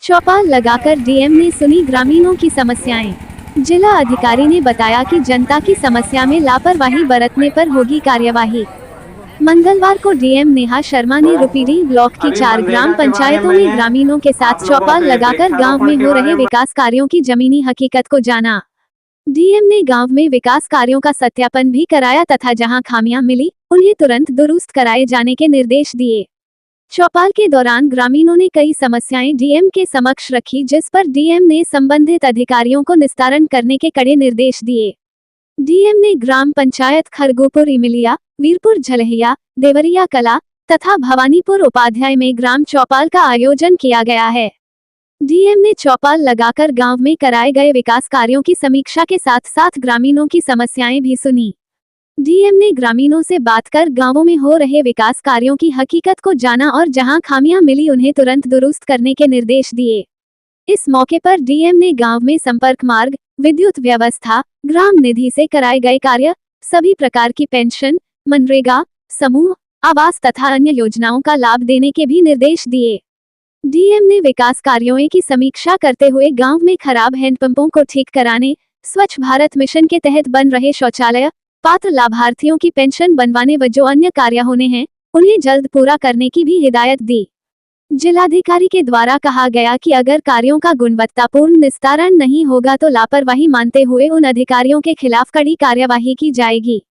चौपाल लगाकर डीएम ने सुनी ग्रामीणों की समस्याएं। जिला अधिकारी ने बताया कि जनता की समस्या में लापरवाही बरतने पर होगी कार्यवाही। मंगलवार को डीएम नेहा शर्मा ने रुपीडी ब्लॉक की 4 ग्राम पंचायतों में ग्रामीणों के साथ चौपाल लगाकर गांव में हो रहे विकास कार्यों की जमीनी हकीकत को जाना। डीएम ने गांव में विकास कार्यों का सत्यापन भी कराया तथा जहां खामियां मिली उन्हें तुरंत दुरुस्त कराए जाने के निर्देश दिए। चौपाल के दौरान ग्रामीणों ने कई समस्याएं डीएम के समक्ष रखी, जिस पर डीएम ने संबंधित अधिकारियों को निस्तारण करने के कड़े निर्देश दिए। डीएम ने ग्राम पंचायत खरगोपुर इमिलिया, वीरपुर झलहिया, देवरिया कला तथा भवानीपुर उपाध्याय में ग्राम चौपाल का आयोजन किया गया है। डीएम ने चौपाल लगाकर गांव में कराए गए विकास कार्यों की समीक्षा के साथ साथ ग्रामीणों की समस्याएं भी सुनी। डीएम ने ग्रामीणों से बात कर गांवों में हो रहे विकास कार्यों की हकीकत को जाना और जहां खामियां मिली उन्हें तुरंत दुरुस्त करने के निर्देश दिए। इस मौके पर डीएम ने गांव में संपर्क मार्ग, विद्युत व्यवस्था, ग्राम निधि से कराए गए कार्य, सभी प्रकार की पेंशन, मनरेगा, समूह आवास तथा अन्य योजनाओं का लाभ देने के भी निर्देश दिए। डीएम ने विकास कार्यों की समीक्षा करते हुए गांव में खराब हैंडपंपों को ठीक कराने, स्वच्छ भारत मिशन के तहत बन रहे शौचालय, पात्र लाभार्थियों की पेंशन बनवाने व जो अन्य कार्य होने हैं उन्हें जल्द पूरा करने की भी हिदायत दी। जिलाधिकारी के द्वारा कहा गया कि अगर कार्यों का गुणवत्तापूर्ण निस्तारण नहीं होगा तो लापरवाही मानते हुए उन अधिकारियों के खिलाफ कड़ी कार्यवाही की जाएगी।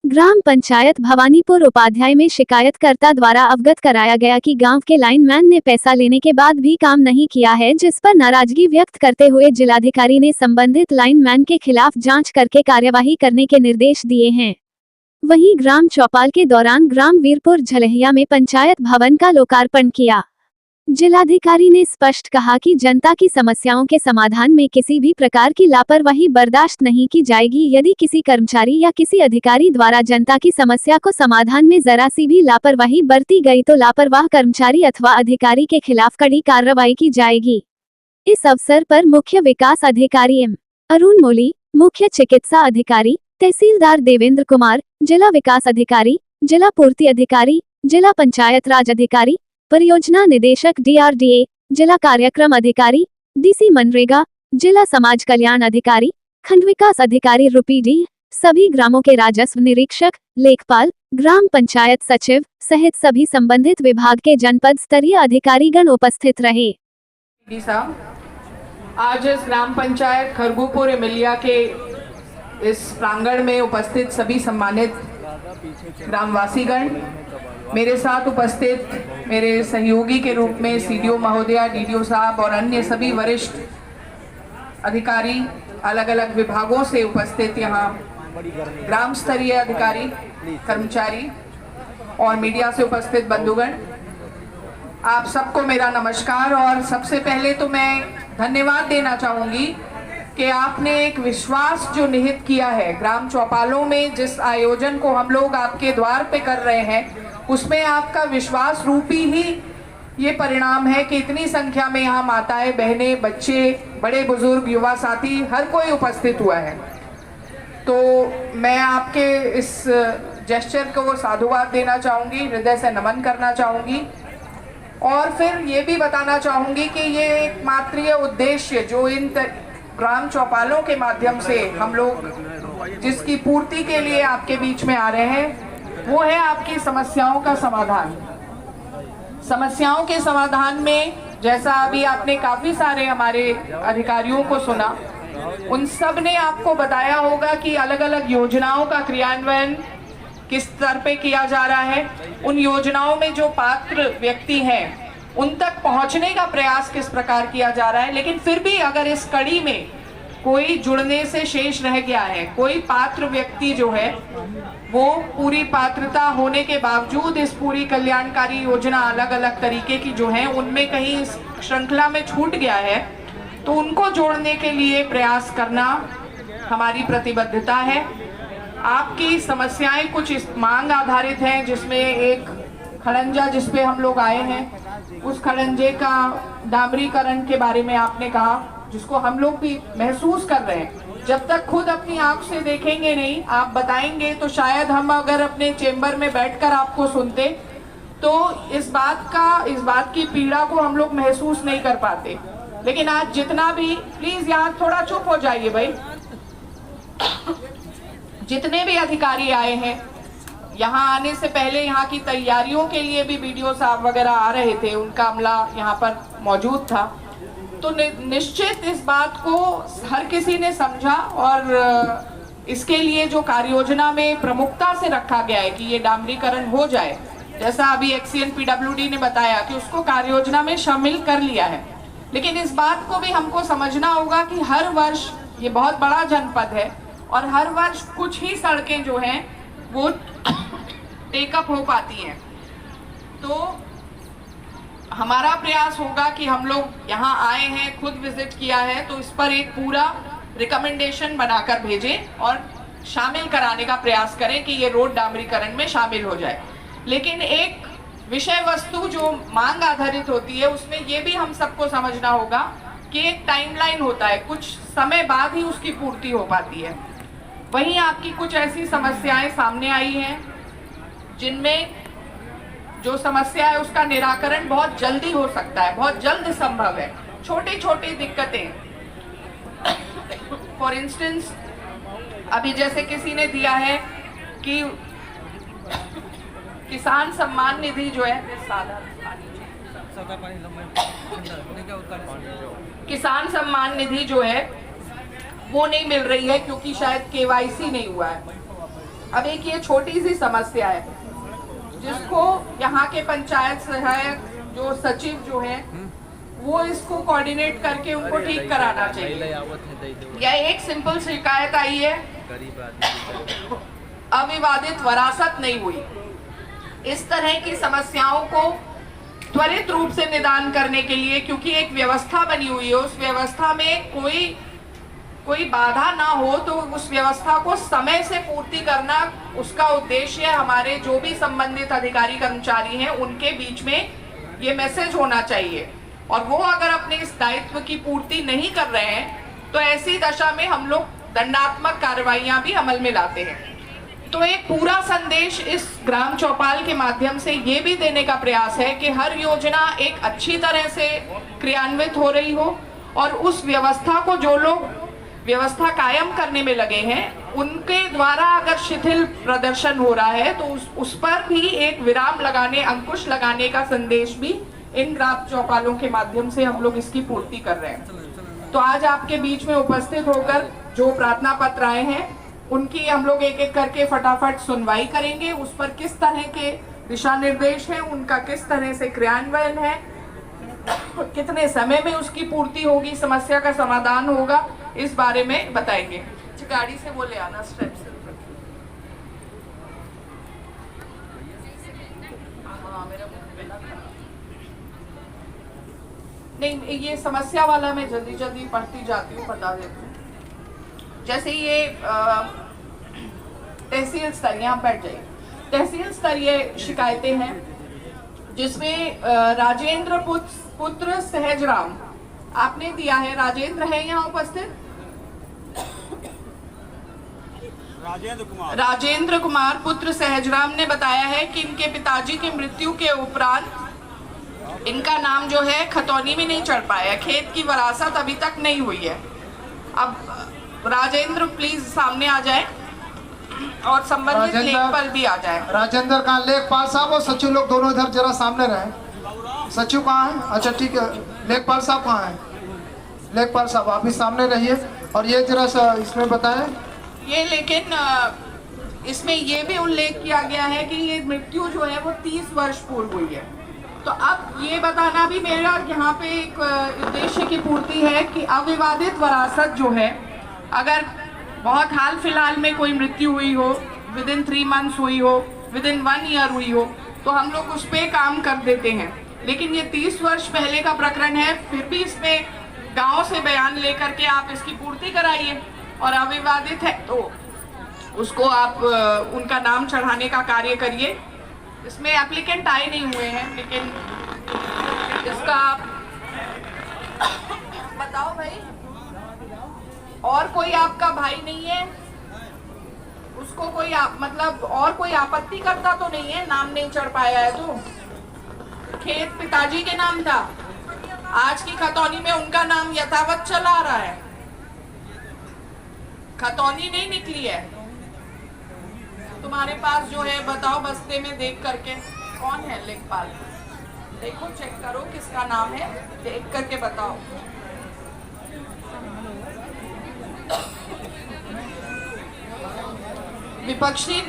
ग्राम पंचायत भवानीपुर उपाध्याय में शिकायतकर्ता द्वारा अवगत कराया गया कि गांव के लाइनमैन ने पैसा लेने के बाद भी काम नहीं किया है, जिस पर नाराजगी व्यक्त करते हुए जिलाधिकारी ने संबंधित लाइनमैन के खिलाफ जांच करके कार्यवाही करने के निर्देश दिए हैं। वहीं ग्राम चौपाल के दौरान ग्राम वीरपुर झलहिया में पंचायत भवन का लोकार्पण किया। जिलाधिकारी ने स्पष्ट कहा कि जनता की समस्याओं के समाधान में किसी भी प्रकार की लापरवाही बर्दाश्त नहीं की जाएगी। यदि किसी कर्मचारी या किसी अधिकारी द्वारा जनता की समस्या को समाधान में जरा सी भी लापरवाही बरती गई तो लापरवाह कर्मचारी अथवा अधिकारी के खिलाफ कड़ी कार्रवाई की जाएगी। इस अवसर पर मुख्य विकास अधिकारी एम अरुण मोली, मुख्य चिकित्सा अधिकारी, तहसीलदार देवेंद्र कुमार, जिला विकास अधिकारी, जिला पूर्ति अधिकारी, जिला पंचायत राज अधिकारी, परियोजना निदेशक डीआरडीए, जिला कार्यक्रम अधिकारी, डीसी मनरेगा, जिला समाज कल्याण अधिकारी, खंड विकास अधिकारी रुपीडी, सभी ग्रामों के राजस्व निरीक्षक, लेखपाल, ग्राम पंचायत सचिव सहित सभी संबंधित विभाग के जनपद स्तरीय अधिकारीगण उपस्थित रहे। आज इस ग्राम पंचायत खरगोपुर इमिलिया के इस प्रांगण में उपस्थित सभी सम्मानित ग्रामवासीगण, मेरे साथ उपस्थित मेरे सहयोगी के रूप में सीडीओ महोदया, डीडीओ साहब और अन्य सभी वरिष्ठ अधिकारी, अलग अलग विभागों से उपस्थित यहाँ ग्राम स्तरीय अधिकारी, कर्मचारी और मीडिया से उपस्थित बंधुगण, आप सबको मेरा नमस्कार। और सबसे पहले तो मैं धन्यवाद देना चाहूँगी कि आपने एक विश्वास जो निहित किया है ग्राम चौपालों में, जिस आयोजन को हम लोग आपके द्वार पे कर रहे हैं, उसमें आपका विश्वास रूपी ही ये परिणाम है कि इतनी संख्या में यहाँ माताएं, बहनें, बच्चे, बड़े बुजुर्ग, युवा साथी हर कोई उपस्थित हुआ है। तो मैं आपके इस जेस्चर को साधुवाद देना चाहूँगी, हृदय से नमन करना चाहूँगी और फिर ये भी बताना चाहूँगी कि ये एक मात्रीय उद्देश्य जो इन ग्राम चौपालों के माध्यम से हम लोग जिसकी पूर्ति के लिए आपके बीच में आ रहे हैं वो है आपकी समस्याओं का समाधान। समस्याओं के समाधान में जैसा अभी आपने काफी सारे हमारे अधिकारियों को सुना, उन सब ने आपको बताया होगा कि अलग अलग योजनाओं का क्रियान्वयन किस स्तर पे किया जा रहा है, उन योजनाओं में जो पात्र व्यक्ति हैं उन तक पहुंचने का प्रयास किस प्रकार किया जा रहा है। लेकिन फिर भी अगर इस कड़ी में कोई जुड़ने से शेष रह गया है, कोई पात्र व्यक्ति जो है वो पूरी पात्रता होने के बावजूद इस पूरी कल्याणकारी योजना अलग अलग तरीके की जो है उनमें कहीं इस श्रृंखला में छूट गया है, तो उनको जोड़ने के लिए प्रयास करना हमारी प्रतिबद्धता है। आपकी समस्याएं कुछ इस मांग आधारित हैं, जिसमें एक खड़ंजा जिस पे हम लोग आए हैं, उस खड़ंजे का डामरीकरण के बारे में आपने कहा, जिसको हम लोग भी महसूस कर रहे हैं। जब तक खुद अपनी आंख से देखेंगे नहीं, आप बताएंगे तो शायद हम अगर अपने चेंबर में बैठकर आपको सुनते तो इस बात की पीड़ा को हम लोग महसूस नहीं कर पाते। लेकिन आज जितना भी, प्लीज यहाँ थोड़ा चुप हो जाइए भाई, जितने भी अधिकारी आए हैं, यहाँ आने से पहले यहाँ की तैयारियों के लिए भी बीडीओ साहब वगैरह आ रहे थे, उनका अमला यहाँ पर मौजूद था। तो निश्चित इस बात को हर किसी ने समझा और इसके लिए जो कार्य योजना में प्रमुखता से रखा गया है कि ये डामरीकरण हो जाए, जैसा अभी एक्सीएन पीडब्ल्यूडी ने बताया कि उसको कार्य योजना में शामिल कर लिया है। लेकिन इस बात को भी हमको समझना होगा कि हर वर्ष ये बहुत बड़ा जनपद है और हर वर्ष कुछ ही सड़कें जो हैं वो टेकअप हो पाती हैं। तो हमारा प्रयास होगा कि हम लोग यहाँ आए हैं, खुद विजिट किया है, तो इस पर एक पूरा रिकमेंडेशन बनाकर भेजें और शामिल कराने का प्रयास करें कि ये रोड डामरीकरण में शामिल हो जाए। लेकिन एक विषय वस्तु जो मांग आधारित होती है, उसमें ये भी हम सबको समझना होगा कि एक टाइमलाइन होता है, कुछ समय बाद ही उसकी पूर्ति हो पाती है। वहीं आपकी कुछ ऐसी समस्याएं सामने आई हैं जिनमें जो समस्या है उसका निराकरण बहुत जल्दी हो सकता है, बहुत जल्द संभव है। छोटी छोटी दिक्कतें, फॉर इंस्टेंस अभी जैसे किसी ने दिया है कि किसान सम्मान निधि जो है, किसान सम्मान निधि जो है वो नहीं मिल रही है क्योंकि शायद केवाईसी नहीं हुआ है। अब एक ये छोटी सी समस्या है जिसको यहाँ के पंचायत सहायक जो सचिव जो है वो इसको कोऑर्डिनेट करके उनको ठीक कराना चाहिए। यह एक सिंपल शिकायत आई है, अविवादित वरासत नहीं हुई। इस तरह की समस्याओं को त्वरित रूप से निदान करने के लिए, क्योंकि एक व्यवस्था बनी हुई है, उस व्यवस्था में कोई बाधा ना हो, तो उस व्यवस्था को समय से पूर्ति करना उसका उद्देश्य है। हमारे जो भी संबंधित अधिकारी कर्मचारी हैं उनके बीच में ये मैसेज होना चाहिए, और वो अगर अपने इस दायित्व की पूर्ति नहीं कर रहे हैं तो ऐसी दशा में हम लोग दंडात्मक कार्रवाइयां भी अमल में लाते हैं। तो एक पूरा संदेश इस ग्राम चौपाल के माध्यम से ये भी देने का प्रयास है कि हर योजना एक अच्छी तरह से क्रियान्वित हो रही हो, और उस व्यवस्था को जो लोग व्यवस्था कायम करने में लगे हैं उनके द्वारा अगर शिथिल प्रदर्शन हो रहा है तो उस पर भी एक विराम लगाने, अंकुश लगाने का संदेश भी इन ग्राम चौपालों के माध्यम से हम लोग इसकी पूर्ति कर रहे हैं। तो आज आपके बीच में उपस्थित होकर जो प्रार्थना पत्र आए हैं उनकी हम लोग एक एक करके फटाफट सुनवाई करेंगे। उस पर किस तरह के दिशा निर्देश हैं, उनका किस तरह से क्रियान्वयन है, कितने समय में उसकी पूर्ति होगी, समस्या का समाधान होगा, इस बारे में बताएंगे। गाड़ी से वो ले आना स्टेप से। नहीं, ये समस्या वाला मैं जल्दी जल्दी पढ़ती जाती हूँ, बता देती हूँ। जैसे ये तहसील स्तर, यहाँ बैठ जाइए, तहसील स्तरीय शिकायतें हैं जिसमें राजेंद्र पुत्र सहजराम आपने दिया है। राजेंद्र है यहाँ उपस्थित? राजेंद्र कुमार पुत्र सहजराम ने बताया है कि इनके पिताजी की मृत्यु के उपरांत इनका नाम जो है खतौनी में नहीं चढ़ पाया, खेत की वरासत अभी तक नहीं हुई है। अब राजेंद्र प्लीज सामने आ जाए और संबंधित लेख पर भी आ जाए। राजेंद्र का लेखपाल साहब और सचिव लोग दोनों इधर जरा सामने रहे। सचिव कहाँ है? अच्छा ठीक है, लेखपाल साहब कहाँ है? लेखपाल साहब आप भी सामने रहिए और ये जरा सा इसमें बताएं। ये लेकिन इसमें ये भी उल्लेख किया गया है कि ये मृत्यु जो है वो 30 वर्ष पूर्व हुई है। तो अब ये बताना भी मेरा यहाँ पे एक उद्देश्य की पूर्ति है कि अविवादित वरासत जो है, अगर बहुत हाल फिलहाल में कोई मृत्यु हुई हो, विद इन 3 मंथ्स हुई हो, विद इन 1 ईयर हुई हो, तो हम लोग उस पर काम कर देते हैं। लेकिन ये 30 वर्ष पहले का प्रकरण है, फिर भी इसमें गांव से बयान लेकर के आप इसकी पूर्ति कराइए, और अविवादित है तो उसको आप उनका नाम चढ़ाने का कार्य करिए। इसमें एप्लीकेंट आए नहीं हुए हैं, लेकिन इसका बताओ भाई, और कोई आपका भाई नहीं है, उसको कोई मतलब और कोई आपत्ति करता तो नहीं है, नाम नहीं चढ़ पाया है तो खेत पिताजी के नाम था, आज की खतौनी में उनका नाम यथावत चला आ रहा है, खतौनी नहीं निकली है। तुम्हारे पास जो है बताओ बस्ते में देख करके कौन है लेखपाल, देखो चेक करो किसका नाम है, देख करके बताओ। विपक्षी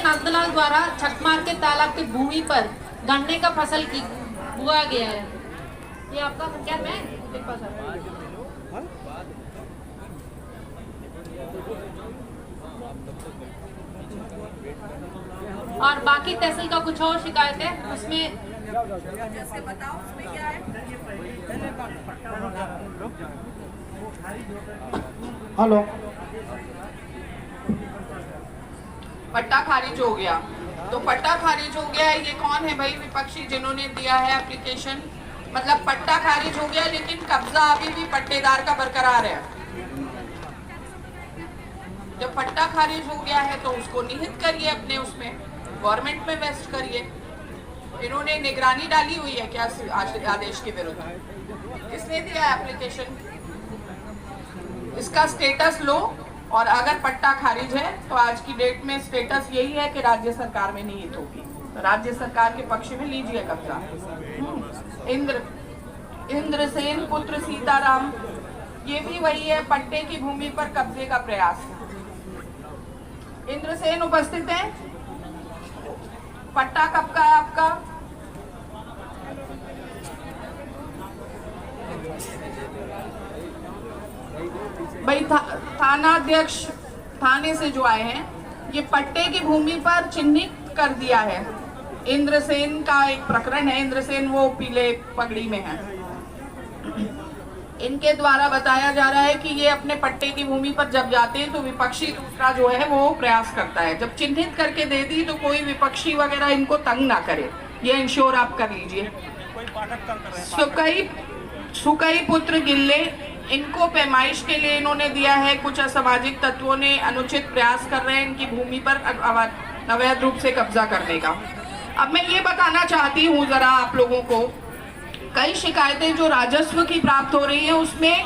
नंदलाल द्वारा छठमार के तालाब की भूमि पर गन्ने का फसल की बुआ गया है। ये आपका क्या मैं और बाकी तहसील का कुछ और शिकायत है उसमें बताओ उसमें क्या है। हेलो, पट्टा खारिज हो गया, तो पट्टा खारिज हो गया ये कौन है भाई विपक्षी जिन्होंने दिया है एप्लीकेशन, मतलब पट्टा खारिज हो गया लेकिन कब्जा अभी भी पट्टेदार का बरकरार है। जब पट्टा खारिज हो गया है तो उसको निहित करिए, अपने उसमें गवर्नमेंट में वेस्ट करिए। इन्होंने निगरानी डाली हुई है क्या आदेश के विरुद्ध, किसने दिया एप्लीकेशन, इसका स्टेटस लो, और अगर पट्टा खारिज है तो आज की डेट में स्टेटस यही है कि राज्य सरकार में निहित होगी, तो राज्य सरकार के पक्ष में लीजिए कब्जा। इंद्रसेन पुत्र सीताराम, ये भी वही है, पट्टे की भूमि पर कब्जे का प्रयास। इंद्रसेन उपस्थित है, पट्टा कब का है आपका, भाई थानाध्यक्ष थाने से जो आए हैं, ये पट्टे की भूमि पर चिन्हित कर दिया है। इंद्रसेन का एक प्रकरण है, इंद्रसेन वो पीले पगड़ी में है, इनके द्वारा बताया जा रहा है कि ये अपने पट्टे की भूमि पर जब जाते हैं तो विपक्षी दूसरा जो है वो प्रयास करता है, जब चिन्हित करके दे दी तो कोई विपक्षी वगैरह इनको तंग ना करे, ये इंश्योर आप कर लीजिए। सुकई पुत्र गिल्ले, इनको पैमाइश के लिए इन्होंने दिया है, कुछ असामाजिक तत्वों ने अनुचित प्रयास कर रहे हैं इनकी भूमि पर अवैध रूप से कब्जा करने का। अब मैं ये बताना चाहती हूँ जरा आप लोगों को, कई शिकायतें जो राजस्व की प्राप्त हो रही है उसमें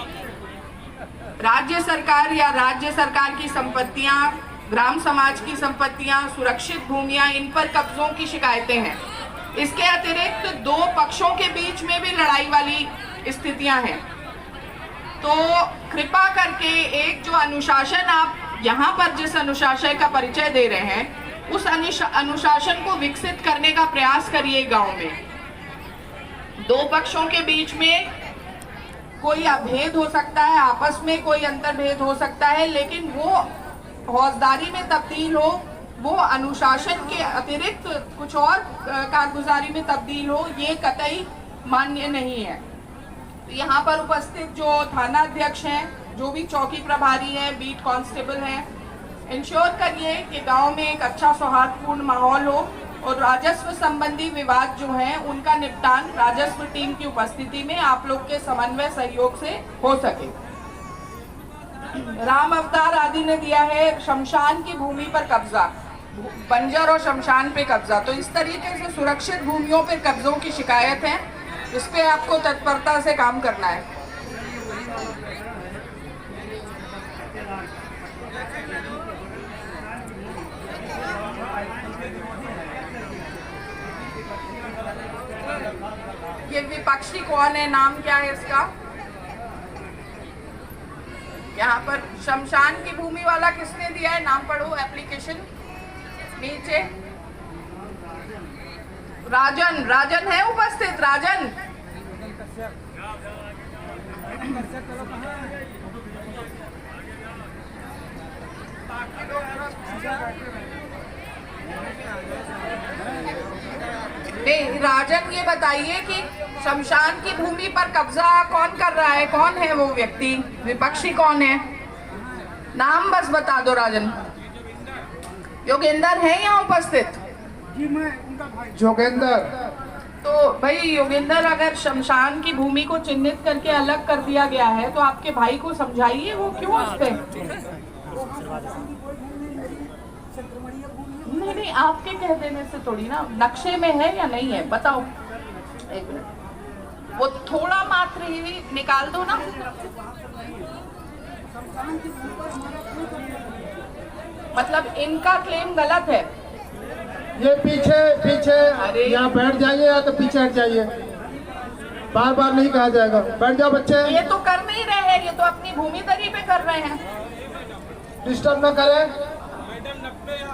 राज्य सरकार या राज्य सरकार की संपत्तियां, ग्राम समाज की संपत्तियां, सुरक्षित भूमियां, इन पर कब्जों की शिकायतें हैं। इसके अतिरिक्त दो पक्षों के बीच में भी लड़ाई वाली स्थितियां हैं। तो कृपा करके एक जो अनुशासन आप यहाँ पर जिस अनुशासन का परिचय दे रहे हैं उस अनुशासन को विकसित करने का प्रयास करिए। गांव में दो पक्षों के बीच में कोई अभेद हो सकता है, आपस में कोई अंतर्भेद हो सकता है, लेकिन वो फौजदारी में तब्दील हो, वो अनुशासन के अतिरिक्त कुछ और कारगुजारी में तब्दील हो, ये कतई मान्य नहीं है। यहाँ पर उपस्थित जो थाना अध्यक्ष हैं, जो भी चौकी प्रभारी हैं, बीट कांस्टेबल हैं, इंश्योर करिए कि गांव में एक अच्छा सौहार्दपूर्ण माहौल हो और राजस्व संबंधी विवाद जो हैं उनका निपटान राजस्व टीम की उपस्थिति में आप लोग के समन्वय सहयोग से हो सके। राम अवतार आदि ने दिया है शमशान की भूमि पर कब्जा, बंजर और शमशान पे कब्जा, तो इस तरीके से सुरक्षित भूमियों पर कब्जों की शिकायत है, इस पे आपको तत्परता से काम करना है। ये विपक्षी कौन है, नाम क्या है इसका, यहाँ पर शमशान की भूमि वाला किसने दिया है, नाम पढ़ो एप्लीकेशन नीचे। राजन, राजन है उपस्थित, राजन नहीं, राजन ये बताइए कि शमशान की भूमि पर कब्जा कौन कर रहा है, कौन है वो व्यक्ति, विपक्षी कौन है, नाम बस बता दो। राजन योगेंद्र है यहाँ उपस्थित जी, मैं उनका भाई जोगेंद्र। तो भाई योगेंद्र, अगर शमशान की भूमि को चिन्हित करके अलग कर दिया गया है तो आपके भाई को समझाइए वो क्यों उस पे नहीं नहीं, आपके कह देने से थोड़ी ना, नक्शे में है या नहीं है बताओ। एक मिनट, वो थोड़ा मात्र ही निकाल दो ना। मतलब इनका क्लेम गलत है। ये पीछे पीछे अरे। यहाँ बैठ जाइए या तो पीछे हट जाइए, बार बार नहीं कहा जाएगा। बैठ जाओ बच्चे, ये तो कर नहीं रहे हैं, ये तो अपनी भूमि दरी पे कर रहे हैं। डिस्टर्ब न करें,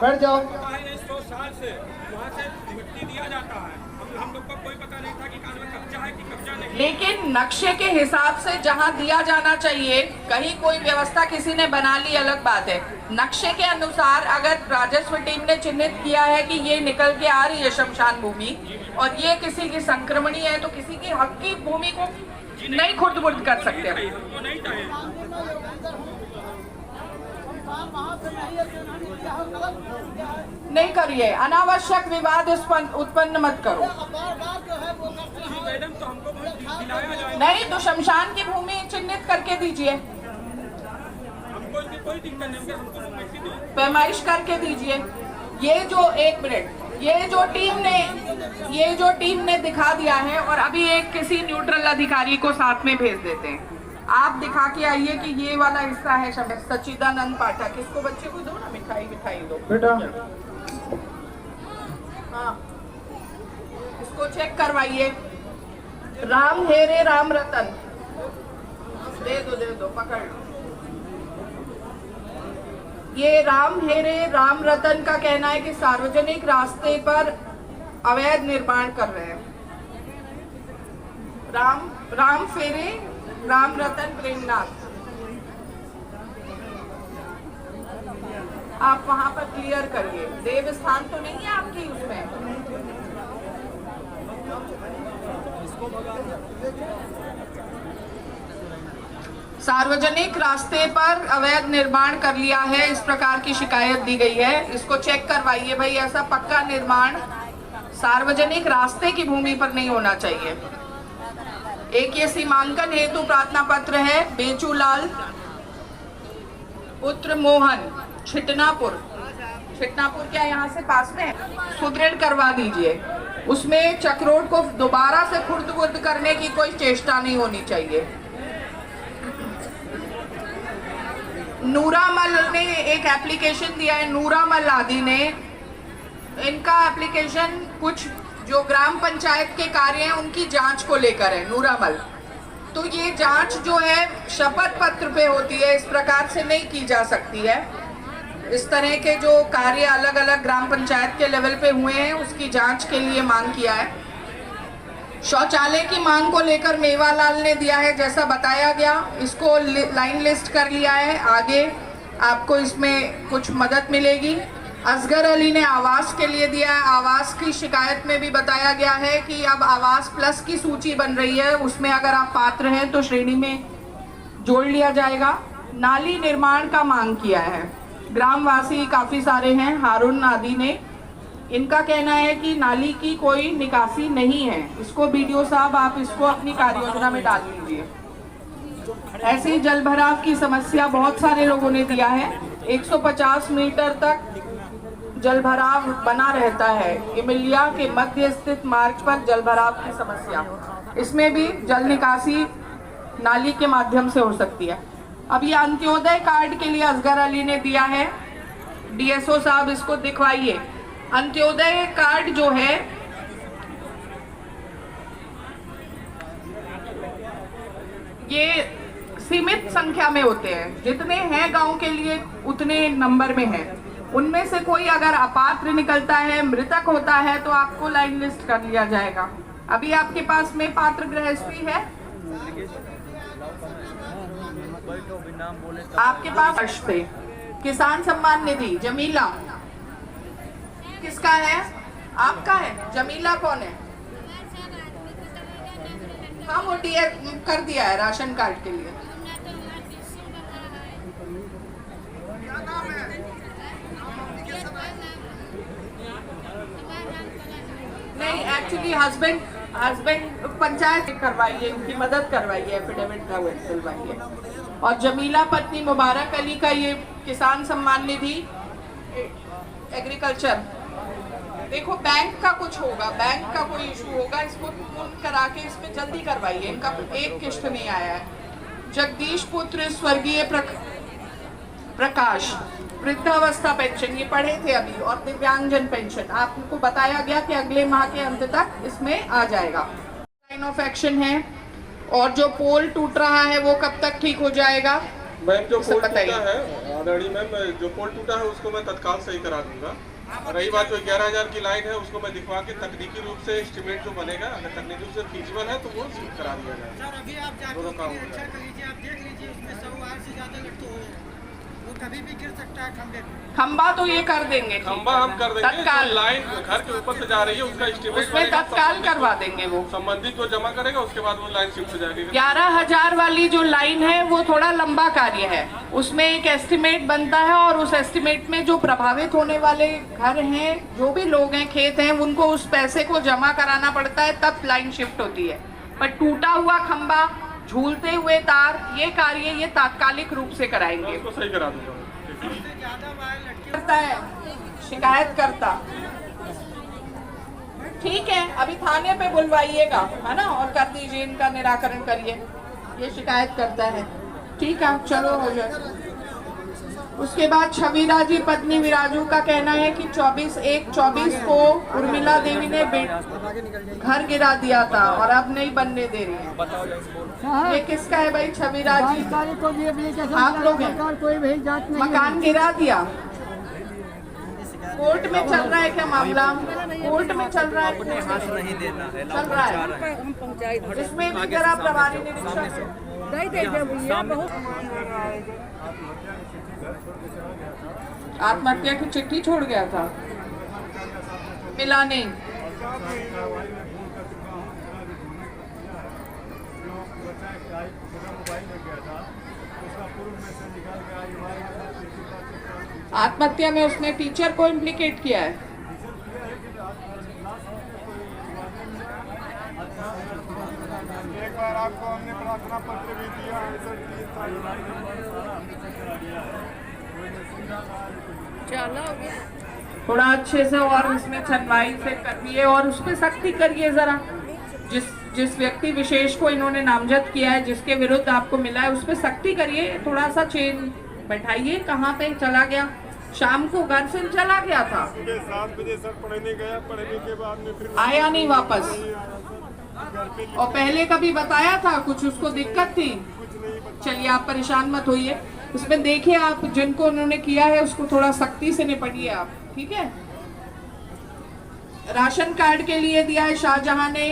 बैठ जाओ। 100 साल से वहाँ से मिट्टी दिया जाता है, हम लोग को कोई पता नहीं था कि कान में कब्जा है कि कब्जा नहीं। लेकिन नक्शे के हिसाब से जहां दिया जाना चाहिए, कहीं कोई व्यवस्था किसी ने बना ली अलग बात है। नक्शे के अनुसार अगर राजस्व टीम ने चिन्हित किया है कि ये निकल के आ रही है शमशान भूमि और ये किसी की संक्रमणी है, तो किसी की हक की भूमि को नहीं खुर्द-बुर्द कर सकते। हमको नहीं चाहिए। नहीं करिए, अनावश्यक विवाद उत्पन्न मत करो। मैडम तो हमको दिलाया जाए, नहीं तो शमशान की भूमि चिन्हित करके दीजिए, हमको इसकी कोई दिक्कत नहीं, हमको पैसे दो। पैमाइश करके दीजिए। ये जो एक मिनट, ये जो टीम ने दिखा दिया है और अभी एक किसी न्यूट्रल अधिकारी को साथ में भेज देते हैं। आप दिखा के आइए कि ये वाला हिस्सा है सच्चिदानंद पाठक, इसको बच्चे को दो ना, मिठाई दो बेटा। हाँ, इसको चेक करवाइए। राम हेरे राम रतन, दे दो पकड़ लो। ये राम हेरे राम रतन का कहना है कि सार्वजनिक रास्ते पर अवैध निर्माण कर रहे हैं। राम फेरे राम रतन प्रेमनाथ, आप वहां पर क्लियर करिए। देव स्थान तो नहीं है आपकी उसमें। सार्वजनिक रास्ते पर अवैध निर्माण कर लिया है, इस प्रकार की शिकायत दी गई है। इसको चेक करवाइए भाई, ऐसा पक्का निर्माण सार्वजनिक रास्ते की भूमि पर नहीं होना चाहिए। एक ये सीमांकन हेतु प्रार्थना पत्र है बेचूलाल पुत्र मोहन, छिटनापुर क्या यहाँ से पास में है, सुदृढ़ करवा दीजिए। उसमें चक्रोड को दोबारा से खुर्द-बुर्द करने की कोई चेष्टा नहीं होनी चाहिए। नूरामल ने एक एप्लीकेशन दिया है, नूरामल आदि ने, इनका एप्लीकेशन कुछ जो ग्राम पंचायत के कार्य हैं उनकी जांच को लेकर है। नूरामल, तो ये जांच जो है शपथ पत्र पे होती है, इस प्रकार से नहीं की जा सकती है। इस तरह के जो कार्य अलग अलग ग्राम पंचायत के लेवल पे हुए हैं उसकी जांच के लिए मांग किया है। शौचालय की मांग को लेकर मेवालाल ने दिया है, जैसा बताया गया, इसको लाइन लिस्ट कर लिया है। आगे आपको इसमें कुछ मदद मिलेगी। असगर अली ने आवास के लिए दिया है। आवास की शिकायत में भी बताया गया है कि अब आवास प्लस की सूची बन रही है, उसमें अगर आप पात्र हैं तो श्रेणी में जोड़ लिया जाएगा। नाली निर्माण का मांग किया है, ग्रामवासी काफ़ी सारे हैं, हारून आदि ने। इनका कहना है कि नाली की कोई निकासी नहीं है। इसको बीडीओ साहब आप इसको अपनी कार्य योजना में डाल दीजिए। ऐसी जल भराव की समस्या बहुत सारे लोगों ने दिया है। 150 मीटर तक जल भराव बना रहता है। इमिलिया के मध्य स्थित मार्ग पर जल भराव की समस्या, इसमें भी जल निकासी नाली के माध्यम से हो सकती है। अब ये अंत्योदय कार्ड के लिए असगर अली ने दिया है। डीएसओ साहब इसको दिखवाइए। अंत्योदय कार्ड जो है ये सीमित संख्या में होते हैं, जितने हैं गांव के लिए उतने नंबर में हैं। उनमें से कोई अगर अपात्र निकलता है, मृतक होता है, तो आपको लाइन लिस्ट कर लिया जाएगा। अभी आपके पास में पात्र गृहस्थी है, आपके पास वर्ष पे किसान सम्मान निधि जमीला किसका है? आपका है। जमीला कौन है? हाँ, वो कर दिया है राशन कार्ड के लिए। नहीं, एक्चुअली हस्बैंड पंचायत करवाइए, उनकी मदद करवाइए, एफिडेविट दिलवाइए। और जमीला पत्नी मुबारक अली का ये किसान सम्मान निधि एग्रीकल्चर, देखो बैंक का कुछ होगा, बैंक का कोई इशू होगा, इसको पूर्ण करा के इसमें जल्दी करवाइए, इनका एक किश्त नहीं आया है। जगदीश पुत्र स्वर्गीय प्रकाश वृद्धावस्था पेंशन, ये पढ़े थे अभी, और दिव्यांगजन पेंशन आपको बताया गया कि अगले माह के अंत तक इसमें आ जाएगा। लाइन ऑफ एक्शन है। और जो पोल टूट रहा है वो कब तक ठीक हो जाएगा? मैम जो पोल टूटा है आदरणीय मैम, जो पोल टूटा है उसको मैं तत्काल सही करा दूंगा। रही बात जो 11,000 की लाइन है उसको मैं दिखवा के तकनीकी रूप से एस्टिमेट जो बनेगा, अगर तकनीकी रूप से फीजिबल है तो वो करा दिया जाएगा। सर अभी आप जाकर कर लीजिए, आप देख लीजिए उसमें 100 से ज़्यादा लटके हुए हैं, वो कभी भी गिर सकता है खंबे पे। खंबा तो ये कर देंगे, खंबा हम कर देंगे, तत्काल लाइन घर के ऊपर से जा रही है उसका एस्टिमेट उसमें तत्काल करवा देंगे। वो संबंधित जो जमा करेगा उसके बाद वो लाइन शिफ्ट हो जाएगी। 11,000 वाली जो लाइन है वो थोड़ा लंबा कार्य है, उसमें एक एस्टिमेट बनता है और उस एस्टिमेट में जो प्रभावित होने वाले घर हैं, जो भी लोग हैं, खेत हैं, उनको उस पैसे को जमा कराना पड़ता है, तब लाइन शिफ्ट होती है। पर टूटा हुआ खंबा, झूलते हुए तार, ये कार्य ये तात्कालिक रूप से कराएंगे। उसको सही करा दूंगा। करता है शिकायत करता, ठीक है, अभी थाने पे बुलवाइएगा, है ना, और कर दीजिए, इनका निराकरण करिए। ये शिकायत करता है, ठीक है, चलो हो जाए। उसके बाद छवीरा जी पत्नी विराजू का कहना है कि 24/1/24 को उर्मिला देवी ने घर गिरा दिया था और अब नहीं बनने दे रही है। ये किसका है भाई? छवीरा जी, आप लोग हैं, मकान गिरा दिया। कोर्ट में चल रहा है क्या मामला? कोर्ट में चल रहा है, चल रहा है, इसमें भी जरा प्रभारी निरीक्षक आत्महत्या की चिट्ठी छोड़ गया था, मिला नहीं। आत्महत्या में उसने टीचर को इम्प्लीकेट किया है। एक बार आपको हमने प्रार्थना पत्र भी दिया, थोड़ा अच्छे से और इसमें छनवाई से करिए और उस पर सख्ती करिए जरा। जिस व्यक्ति विशेष को इन्होंने नामजद किया है, जिसके विरुद्ध आपको मिला है, उस पर सख्ती करिए, थोड़ा सा चेन बैठाइए। कहाँ पे चला गया? शाम को घर से चला गया था, 7 बजे सर पढ़ने गया, पढ़ने के बाद में फिर आया नहीं वापस। और पहले कभी बताया था कुछ उसको दिक्कत थी? चलिए आप परेशान मत होइए, उसमें देखिए आप जिनको उन्होंने किया है उसको थोड़ा सख्ती से निपटिए आप, ठीक है। राशन कार्ड के लिए दिया है शाहजहां ने,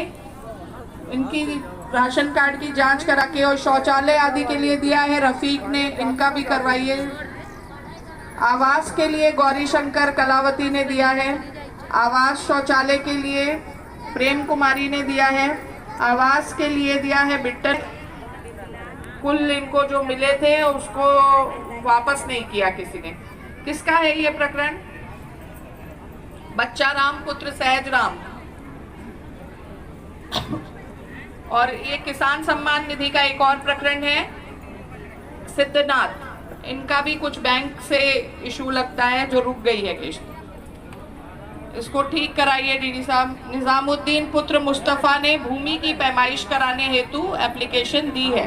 इनकी राशन कार्ड की जांच करा के, और शौचालय आदि के लिए दिया है रफीक ने, इनका भी करवाइए। आवास के लिए गौरी शंकर कलावती ने दिया है, आवास शौचालय के लिए प्रेम कुमारी ने दिया है, आवास के लिए दिया है बिट्टन। कुल इनको जो मिले थे उसको वापस नहीं किया किसी ने। किसका है ये प्रकरण? बच्चा राम पुत्र सहज राम। और ये किसान सम्मान निधि का एक और प्रकरण है सिद्धनाथ, इनका भी कुछ बैंक से इशू लगता है जो रुक गई है किस्त, इसको ठीक कराइए डीडी साहब। निजामुद्दीन पुत्र मुस्तफा ने भूमि की पैमाइश कराने हेतु एप्लीकेशन दी है।